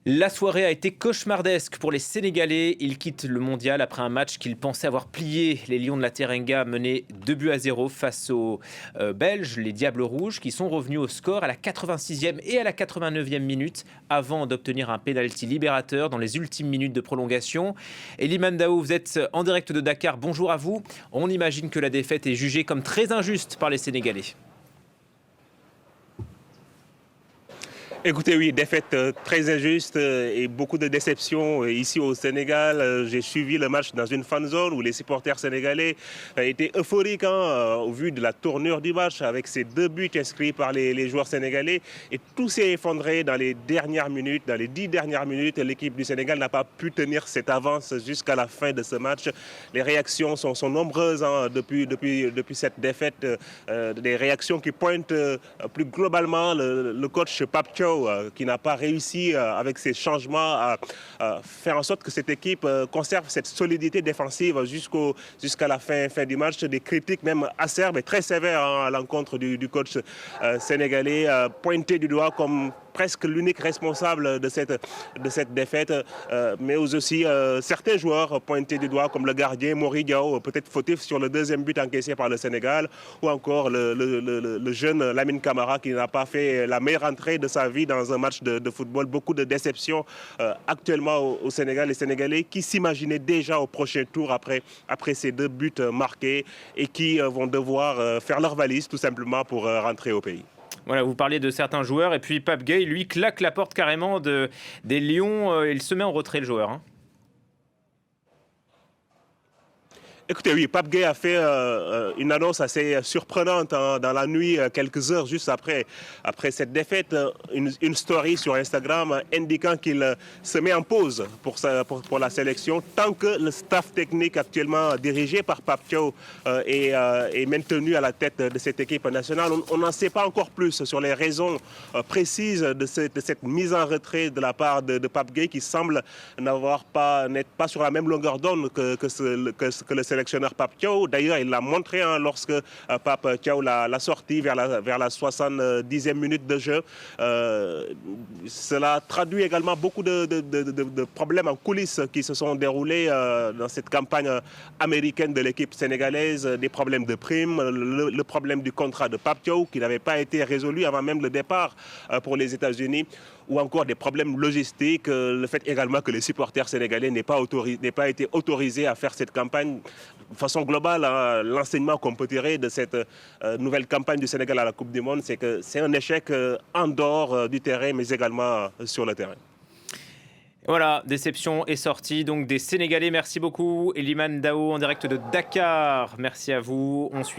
La soirée a été cauchemardesque pour les Sénégalais. Ils quittent le mondial après un match qu'ils pensaient avoir plié. Les Lions de la Teranga menaient 2-0 face aux Belges, les Diables Rouges, qui sont revenus au score à la 86e et à la 89e minute avant d'obtenir un pénalty libérateur dans les ultimes minutes de prolongation. Elimane Dao, vous êtes en direct de Dakar. Bonjour à vous. On imagine que la défaite est jugée comme très injuste par les Sénégalais. Écoutez, oui, défaite très injuste et beaucoup de déceptions ici au Sénégal. J'ai suivi le match dans une fan zone où les supporters sénégalais étaient euphoriques au vu de la tournure du match avec ces 2 buts inscrits par les joueurs sénégalais. Et tout s'est effondré dans les dernières minutes, dans les 10 dernières minutes. L'équipe du Sénégal n'a pas pu tenir cette avance jusqu'à la fin de ce match. Les réactions sont nombreuses depuis cette défaite. Des réactions qui pointent plus globalement le coach Pape Thiaw qui n'a pas réussi avec ses changements à faire en sorte que cette équipe conserve cette solidité défensive jusqu'à la fin du match. Des critiques même acerbes et très sévères à l'encontre du coach sénégalais, pointé du doigt comme presque l'unique responsable de cette défaite, mais aussi certains joueurs pointés du doigt comme le gardien Mori Diaw, peut-être fautif sur le 2e but encaissé par le Sénégal, ou encore le jeune Lamine Camara qui n'a pas fait la meilleure entrée de sa vie dans un match de football. Beaucoup de déceptions actuellement au Sénégal. Les Sénégalais qui s'imaginaient déjà au prochain tour après ces 2 buts marqués et qui vont devoir faire leur valise tout simplement pour rentrer au pays. Voilà, vous parliez de certains joueurs et puis Pape Gueye, lui, claque la porte carrément des Lions. Il se met en retrait, le joueur. Écoutez, oui, Pape Gueye a fait une annonce assez surprenante dans la nuit, quelques heures juste après cette défaite, une story sur Instagram indiquant qu'il se met en pause pour la sélection tant que le staff technique actuellement dirigé par Pape Thiaw est maintenu à la tête de cette équipe nationale. On n'en sait pas encore plus sur les raisons précises de cette mise en retrait de la part de Pape Gueye qui semble n'être pas sur la même longueur d'onde que le sélectionneur Pape Thiaw. D'ailleurs, il l'a montré lorsque Pape Thiaw l'a sorti vers la 70e minute de jeu. Cela traduit également beaucoup de problèmes en coulisses qui se sont déroulés dans cette campagne américaine de l'équipe sénégalaise. Des problèmes de primes, le problème du contrat de Pape Thiaw qui n'avait pas été résolu avant même le départ pour les États-Unis, ou encore des problèmes logistiques, le fait également que les supporters sénégalais n'aient pas été autorisés à faire cette campagne. De façon globale, l'enseignement qu'on peut tirer de cette nouvelle campagne du Sénégal à la Coupe du Monde, c'est que c'est un échec en dehors du terrain, mais également sur le terrain. Voilà, déception est sortie donc des Sénégalais. Merci beaucoup, Elimane Dao, en direct de Dakar. Merci à vous. On suit